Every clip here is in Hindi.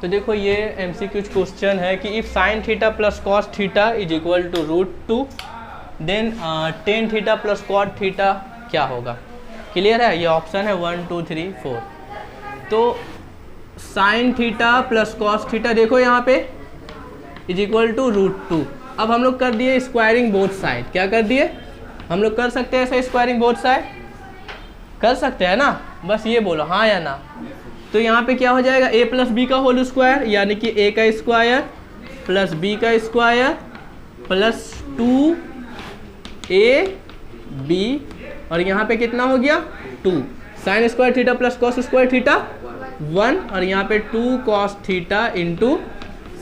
तो देखो ये MCQ क्वेश्चन है कि if sine theta plus cos theta is equal to √2 then tan theta plus cot theta क्या होगा। क्लियर है, ये ऑप्शन है 1 2 3 4। तो sine theta plus cos theta देखो यहाँ पे इज इक्वल टू √2। अब हम लोग कर दिए स्क्वायरिंग बोथ साइड। क्या कर दिए हम लोग? कर सकते हैं ऐसे स्क्वायरिंग बोथ साइड, कर सकते हैं ना, बस ये बोलो हाँ या ना। तो यहाँ पे क्या हो जाएगा a प्लस बी का होल स्क्वायर यानी कि a का स्क्वायर प्लस b का स्क्वायर प्लस 2ab और यहाँ पे कितना हो गया 2 sine square theta plus cos square theta 1 और यहाँ पे 2 cos theta into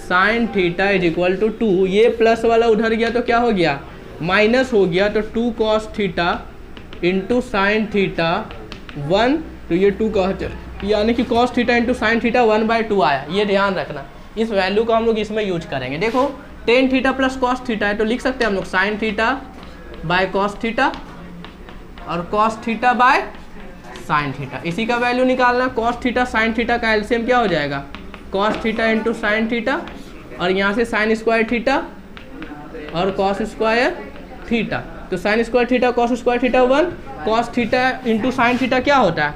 sine theta is equal to 2। ये प्लस वाला उधर गया तो क्या हो गया माइनस हो गया, तो 2 cos theta into sine theta 1, तो ये 2 कॉस यानी कि cos theta into sine theta 1/2 आया। ये ध्यान रखना, इस वैल्यू को हम लोग इसमें यूज करेंगे। देखो tan theta plus cos theta है तो लिख सकते हैं हम लोग sine theta by cos theta और cos theta by sine theta. इसी का वैल्यू निकालना, कॉस थीटा साइन थीटा का एलसीएम क्या हो जाएगा cos theta into sine theta और यहाँ से साइन स्क्वायर थीटा और कॉस स्क्वायर थीटा। तो sine square theta cos square theta 1, cos theta into sine theta क्या होता है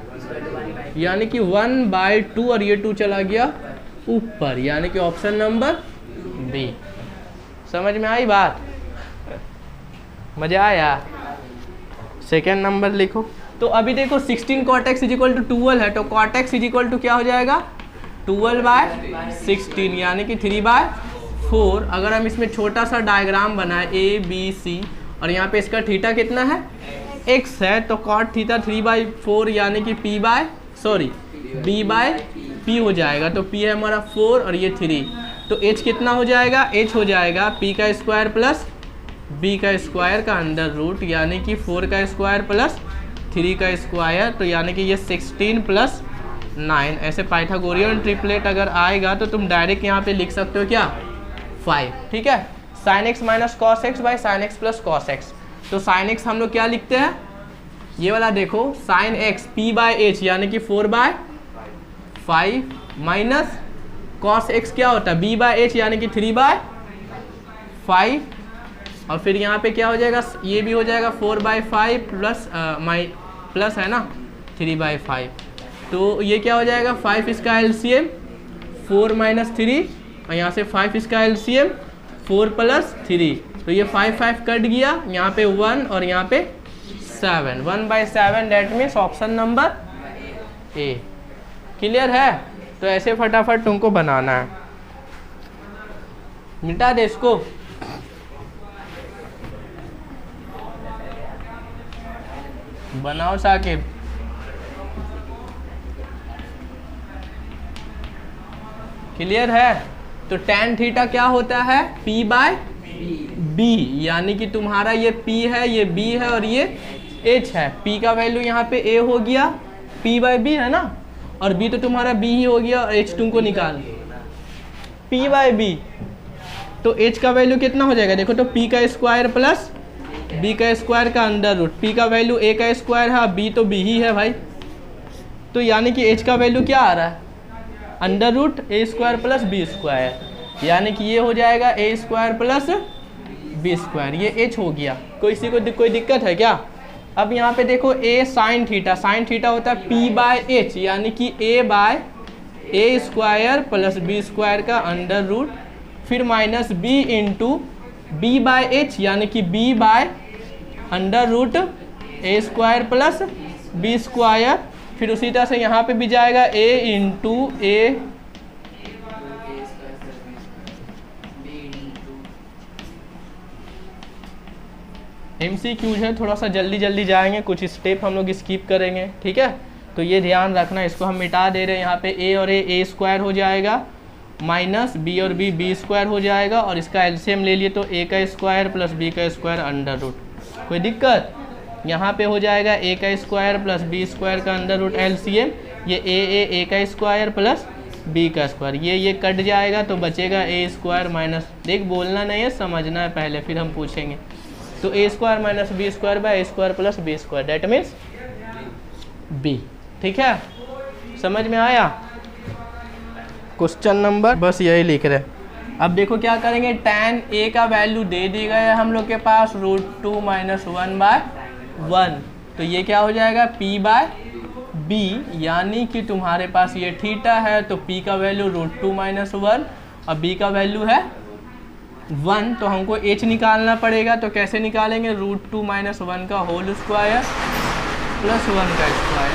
यानी कि 1/2 और ये 2 चला गया ऊपर, यानी कि ऑप्शन नंबर बी। समझ में आई बात? मजा आया? सेकेंड नंबर लिखो। तो अभी देखो 16 cot x is equal to 12 है, तो cot x is equal to क्या हो जाएगा 12/16 यानी कि 3/4। अगर हम इसमें छोटा सा डायग्राम बनाए ABC और यहाँ पे इसका थीटा कितना है x है, तो cot थीटा 3/4 यानी कि b/p हो जाएगा। तो p है हमारा 4 और ये 3, तो h कितना हो जाएगा h हो जाएगा p का स्क्वायर प्लस b का स्क्वायर का अंडर रूट यानी कि 4 का स्क्वायर प्लस 3 का स्क्वायर, तो यानी कि ये 16 प्लस 9। ऐसे पाइथागोरियन ट्रिपलेट अगर आएगा तो तुम डायरेक्ट यहाँ पे लिख सकते हो क्या 5। ठीक है, sine x minus cos X by sine X plus cos X. तो साइन x हम लोग क्या लिखते हैं ये वाला देखो साइन x p/h यानी कि 4/5 माइनस कॉस x क्या होता है b/h यानी कि 3/5 और फिर यहाँ पे क्या हो जाएगा ये भी हो जाएगा 4/5 प्लस है ना 3/5। तो ये क्या हो जाएगा 5 इसका एलसीएम 4 - 3 और यहाँ से 5 इसका एलसीएम 4 + 3, तो ये 5 कट गया, यहाँ पे 1 और यहाँ पे 7, 1/7 that means option number A. Clear है? तो ऐसे फटाफट तुमको बनाना है, मिटा दे इसको। बनाओ साकिब। क्लियर है? तो tan थीटा क्या होता है p/b यानी कि तुम्हारा ये p है, ये b है और ये h है। p का वैल्यू यहाँ पे a हो गया p/b है ना, और b तो तुम्हारा b ही हो गया और h तुमको निकाल p/b। तो h का वैल्यू कितना हो जाएगा देखो, तो p का स्क्वायर प्लस b का स्क्वायर का अंडर रूट। p का वैल्यू a का स्क्वायर है, b तो b ही है भाई, तो यानी कि h का वैल्यू क्या आ रहा है under root a square plus b square, यानी कि ये हो जाएगा a square plus b square, ये h हो गया। किसी को कोई दिक्कत है क्या? अब यहाँ पे देखो a साइन थीटा होता है p/h यानी कि a square plus b square का अंडर रूट, फिर माइनस b इंटू b/h यानी कि b by under root a square plus b square, फिर उसी तरह से यहाँ पे भी जाएगा a इंटू a MCQ है, थोड़ा सा जल्दी जाएंगे, कुछ स्टेप हम लोग स्किप करेंगे। ठीक है, तो ये ध्यान रखना, इसको हम मिटा दे रहे हैं। यहाँ पे a और a स्क्वायर हो जाएगा माइनस b और b स्क्वायर हो जाएगा, और इसका एलसीएम ले लिए तो a का स्क्वायर प्लस b का स्क्वायर अंडर रूट। कोई दिक्कत? यहाँ पे हो जाएगा a का स्क्वायर प्लस b स्क्वायर का अंडर रूट एलसीएम, ये a का स्क्वायर प्लस b का स्क्वायर, ये कट जाएगा तो बचेगा a स्क्वायर माइनस, देख बोलना नहीं है समझना है पहले फिर हम पूछेंगे। तो a square minus b square by a square plus b square that means b। ठीक है, समझ में आया? क्वेश्चन नंबर बस यही लिख रहे हैं। अब देखो क्या करेंगे, tan a का वैल्यू दे दी गया है हम लोग के पास √2 - 1/1, तो ये क्या हो जाएगा p/b, यानी कि तुम्हारे पास ये थीटा है तो p का वैल्यू √2 - 1 और b का वैल्यू है 1, तो हमको h निकालना पड़ेगा। तो कैसे निकालेंगे, √2 - 1 का होल स्क्वायर प्लस 1 का स्क्वायर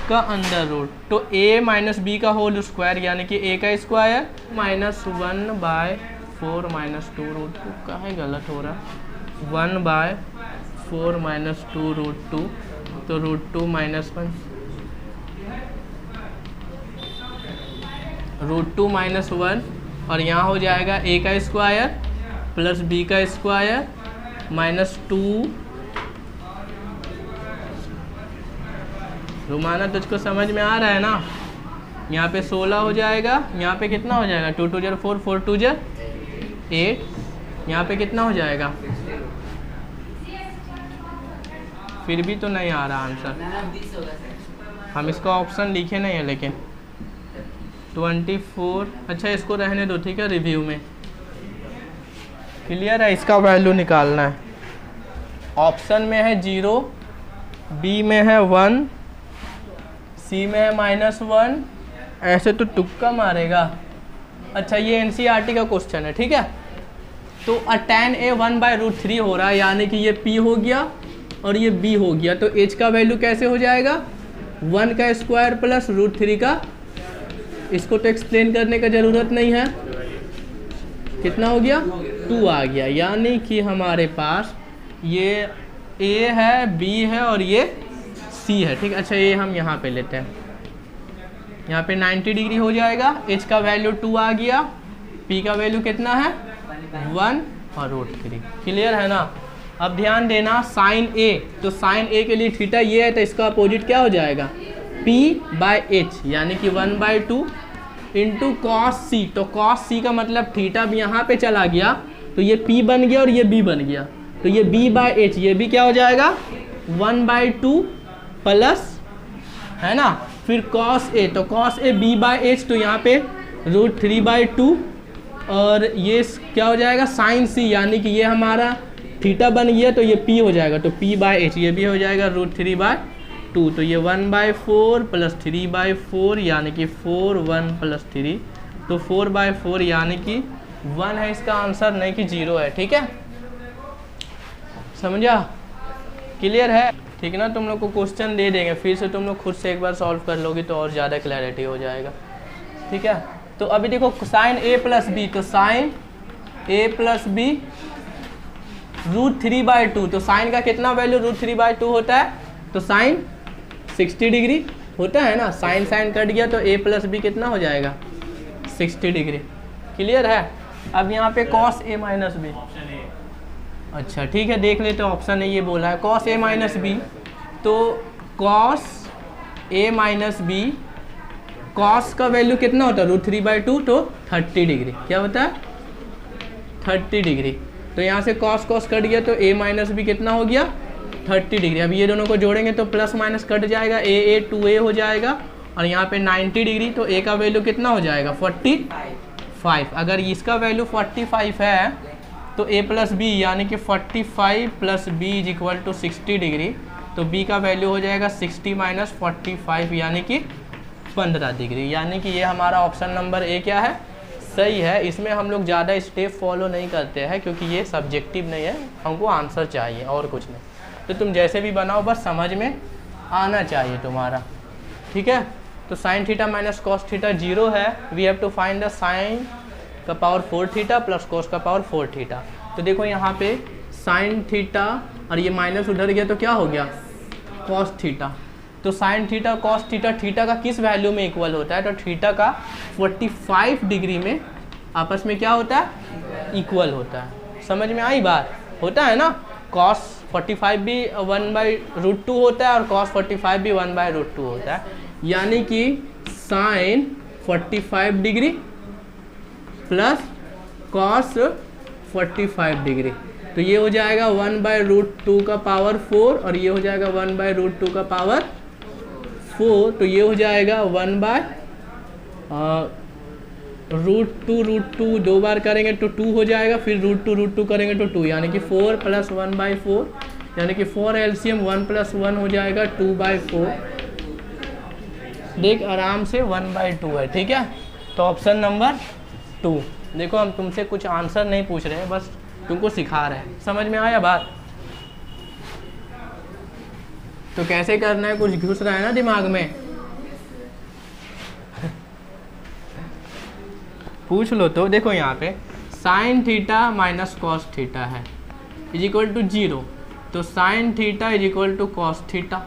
का अंडर रूट, तो a - b का होल स्क्वायर यानी कि a का स्क्वायर -1/4 - 2 √2, कहाँ गलत हो रहा, 1/4 - 2 √2, तो √2 - 1 √2 - 1 और यहाँ हो जाएगा a का स्क्वायर प्लस b का स्क्वायर -2। रुमाना तुझको समझ में आ रहा है ना, यहाँ पे 16 हो जाएगा, यहाँ पे कितना हो जाएगा 2 × 2 = 4, 4 × 2 = 8, यहाँ पे कितना हो जाएगा, फिर भी तो नहीं आ रहा आंसर, हम इसका ऑप्शन लिखे नहीं है लेकिन 24। अच्छा इसको रहने दो, ठीक है, रिव्यू में क्लियर है, इसका वैल्यू निकालना है। ऑप्शन में है 0, बी में है 1, सी में है -1, ऐसे तो तुक्का मारेगा। अच्छा ये NCERT का क्वेश्चन है, ठीक है। तो tan a 1/√3 हो रहा है, यानी कि ये p हो गया और ये b हो गया, तो h का वैल्यू कैसे हो जाएगा 1 का स्क्वायर प्लस √3 का, इसको तो एक्सप्लेन करने का ज़रूरत नहीं है, कितना हो गया 2 आ गया, यानी कि हमारे पास ये a है, b है और ये c है, ठीक है। अच्छा ये हम यहाँ पे लेते हैं, यहाँ पे 90 डिग्री हो जाएगा, h का वैल्यू 2 आ गया, p का वैल्यू कितना है 1 और √3, क्लियर है ना। अब ध्यान देना साइन a, तो साइन a के लिए थीटा ये है, तो इसका अपोजिट क्या हो जाएगा p/h, यानी कि 1/2 इंटू cos c, तो cos c का मतलब थीटा भी यहाँ पे चला गया, तो ये p बन गया और ये b बन गया, तो ये b/h, ये भी क्या हो जाएगा 1/2 प्लस, है ना, फिर cos a, तो cos a b/h, तो यहाँ पे √3/2 और ये क्या हो जाएगा साइन c, यानी कि ये हमारा थीटा बन गया, तो ये p हो जाएगा, तो p/h ये भी हो जाएगा √3/2, तो ये 1/4 प्लस 3/4 यानी कि 4, 1 + 3, तो 4/4 यानी कि 1 है इसका आंसर, नहीं कि 0 है, ठीक है, समझा, क्लियर है, ठीक ना। तुम लोग को क्वेश्चन दे देंगे, फिर से तुम लोग खुद से एक बार सॉल्व कर लोगे तो और ज़्यादा क्लैरिटी हो जाएगा, ठीक है। तो अभी देखो साइन a + b, तो साइन a + b √3/2, तो साइन का कितना वैल्यू √3/2 होता है, तो साइन 60 डिग्री होता है ना, साइन साइन कट गया तो a + b कितना हो जाएगा 60 डिग्री, क्लियर है। अब यहाँ पे cos a - b, अच्छा ठीक है देख लेते, ऑप्शन है ये बोला है cos a - b, तो cos a - b, cos का वैल्यू कितना होता है √3/2, तो 30 डिग्री, क्या होता है 30 डिग्री, तो यहाँ से cos cos कट गया तो a - b कितना हो गया 30 डिग्री। अब ये दोनों को जोड़ेंगे तो प्लस माइनस कट जाएगा, a 2a हो जाएगा, और यहाँ पे 90 डिग्री, तो a का वैल्यू कितना हो जाएगा 45। अगर इसका वैल्यू 45 है तो a + b यानी कि 45 + b = 60 डिग्री, तो b का वैल्यू हो जाएगा 60 - 45 यानी कि 15 डिग्री, यानी कि ये हमारा ऑप्शन नंबर ए क्या है सही है। इसमें हम लोग ज़्यादा स्टेप फॉलो नहीं करते हैं क्योंकि ये सब्जेक्टिव नहीं है, हमको आंसर चाहिए और कुछ नहीं, तो तुम जैसे भी बनाओ बस समझ में आना चाहिए तुम्हारा, ठीक है। तो sin θ - cos θ 0 है, we have to find the sin का पावर 4 थीटा प्लस cos का पावर 4 थीटा। तो देखो यहाँ पे sin थीटा और ये माइनस उधर गया तो क्या हो गया cos थीटा, तो sin theta cos theta theta का किस वैल्यू में इक्वल होता है, तो थीटा का 45 डिग्री में आपस में क्या होता है इक्वल होता है, समझ में आई बात, होता है ना, cos 45 भी 1/√2 होता है और cos 45 भी 1/√2 होता है, यानी कि sin 45 degree plus cos 45 degree, तो ये हो जाएगा 1/√2 का पावर 4 और ये हो जाएगा 1/√2 का पावर 4, तो ये हो जाएगा रूट टू 2 बार करेंगे तो 2 हो जाएगा, फिर रूट टू करेंगे तो 2, यानी कि 4 + 1/4, यानी कि 4 एलसीएम 1 + 1 हो जाएगा 2/4। देख आराम से 1/2 है, ठीक है। तो ऑप्शन नंबर 2। देखो हम तुमसे कुछ आंसर नहीं पूछ रहे हैं, बस तुमको सिखा रहे हैं। समझ में आया बात? तो कैसे करना है, कुछ घुस रहा है ना दिमाग में? पूछ लो। तो देखो यहाँ पे sine theta minus cos theta है इजिक्वल टू 0, तो sine theta is equal to cos theta.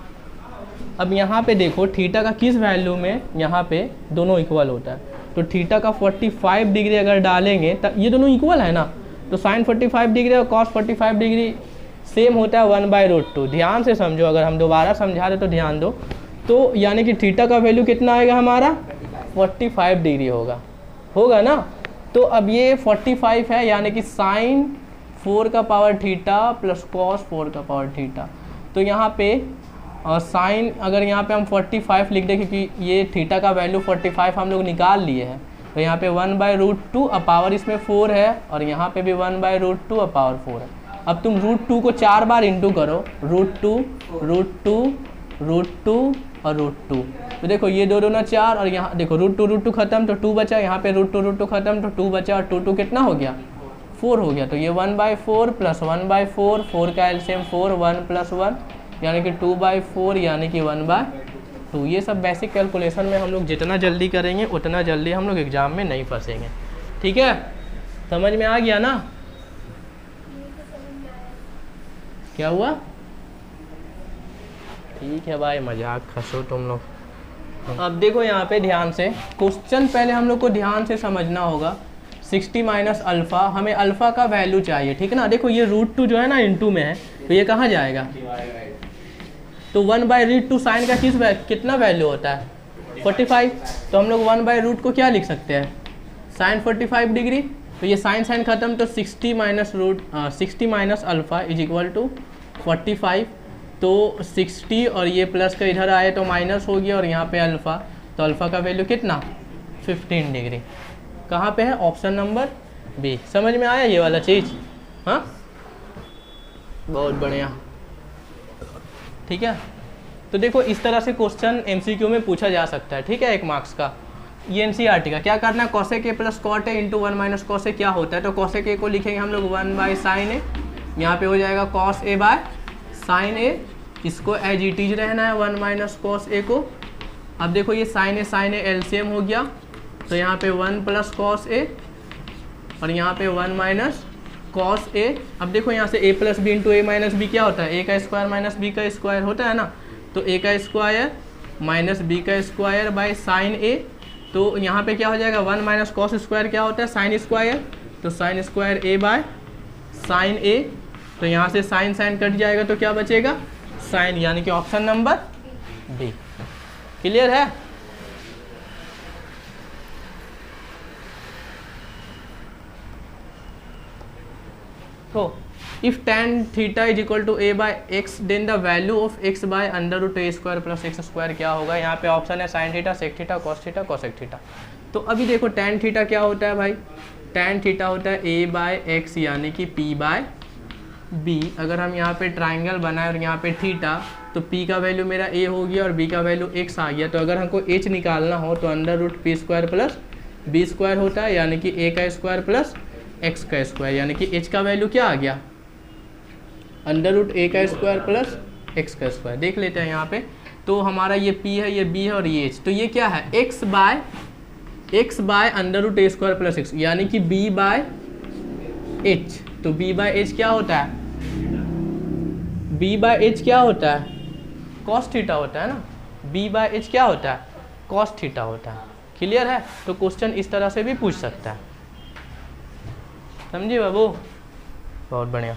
अब यहाँ पे देखो थीटा का किस वैल्यू में यहाँ पे दोनों इक्वल होता है, तो थीटा का 45 डिग्री अगर डालेंगे तब ये दोनों इक्वल है ना, तो साइन 45 डिग्री और कॉस 45 डिग्री सेम होता है 1/√2। ध्यान से समझो, अगर हम दोबारा समझा रहे तो ध्यान दो। तो यानी कि थीटा का वैल्यू कितना आएगा हमारा 45 डिग्री होगा ना। तो अब ये 45 है, यानी कि साइन 4 का पावर थीटा प्लस कॉस 4 का पावर थीटा। तो यहाँ पे और साइन अगर यहाँ पे हम 45 लिख दें, क्योंकि ये थीटा का वैल्यू 45 हम लोग निकाल लिए हैं, तो यहाँ पे 1/√2 अब पावर इसमें 4 है, और यहाँ पे भी 1/√2 अब पावर 4 है। अब तुम √2 को 4 बार इंटू करो, √2 और √2। तो देखो ये दो ना 4, और यहाँ देखो √2 खत्म तो 2 बचा, यहाँ पे √2 खत्म तो 2 बचा, और 2 कितना हो गया 4 हो गया। तो ये 1/4 + 1/4, 4 का एलसीएम 4, 1 + 1 यानी कि 2/4, यानी कि 1/2। ये सब बेसिक कैलकुलेशन में हम लोग जितना जल्दी करेंगे उतना जल्दी हम लोग एग्जाम में नहीं फंसेंगे, ठीक है। समझ में आ गया ना? क्या हुआ? ठीक है भाई, मजाक खसो तुम लोग। अब देखो यहाँ पे ध्यान से क्वेश्चन पहले हम लोग को ध्यान से समझना होगा। 60 माइनस अल्फ़ा, हमें अल्फ़ा का वैल्यू चाहिए, ठीक है ना। देखो ये √2 जो है ना इनटू में है, तो ये कहाँ जाएगा, तो 1/√2 साइन का कितना वैल्यू होता है 45। तो हम लोग 1/√2 को क्या लिख सकते हैं, साइन 45 डिग्री। तो ये साइन खत्म, तो 60 माइनस अल्फ़ा इजिक्वल टू 45। तो 60 और ये प्लस का इधर आए तो माइनस हो गया, और यहाँ पे अल्फ़ा, तो अल्फ़ा का वैल्यू कितना 15 डिग्री। कहाँ पे है, ऑप्शन नंबर बी। समझ में आया ये वाला चीज़? हाँ, बहुत बढ़िया, ठीक है। तो देखो इस तरह से क्वेश्चन एमसीक्यू में पूछा जा सकता है, ठीक है, 1 मार्क्स का। ये एनसीईआरटी का क्या करना है, cosec A plus cot A into 1 minus cos A क्या होता है। तो कॉसेक ए को लिखेंगे हम लोग 1/sin ए, यहाँ पे हो जाएगा cos a by sin a, इसको एज इट इज रहना है 1 माइनस cos a को। अब देखो ये sin a एलसीएम हो गया, तो यहाँ पे 1 + cos a और यहाँ पे 1 माइनस cos a। अब देखो यहाँ से a + b into a minus B क्या होता है, a का स्क्वायर माइनस b का स्क्वायर होता है ना। तो a का स्क्वायर माइनस b का स्क्वायर बाय sin a। तो यहाँ पे क्या हो जाएगा 1 माइनस cos स्क्वायर क्या होता है sin स्क्वायर, तो sin square a by sin a। तो यहाँ से sin कट जाएगा तो क्या बचेगा sin, यानी कि ऑप्शन नंबर बी। क्लियर है? तो if tan theta is equal to a by x, then the value of x by √a² plus x² क्या होगा। यहाँ पे ऑप्शन है sin theta, sec theta, cos theta, cosec theta. तो अभी देखो tan थीटा क्या होता है भाई, tan थीटा होता है a बाय x यानी कि p बाय b। अगर हम यहाँ पे ट्राइंगल बनाए और यहाँ पे थीटा, तो p का वैल्यू मेरा a हो गया और b का वैल्यू x आ गया। तो अगर हमको h निकालना हो तो √p² प्लस b² होता है, यानी कि a का स्क्वायर प्लस x का स्क्वायर, यानी कि h का वैल्यू क्या आ गया √a का स्क्वायर प्लस x का स्क्वायर। देख लेते हैं यहाँ पे, तो हमारा ये p है, ये b है और ये h। तो ये क्या है x by √a² plus x, यानी कि b बाय h। तो b बाय h क्या होता है, b बाय h क्या होता है cos थीटा होता है ना। b बाय h क्या होता है cos थीटा होता है। क्लियर है? तो क्वेश्चन इस तरह से भी पूछ सकता है, समझिए बाबू, बहुत बढ़िया।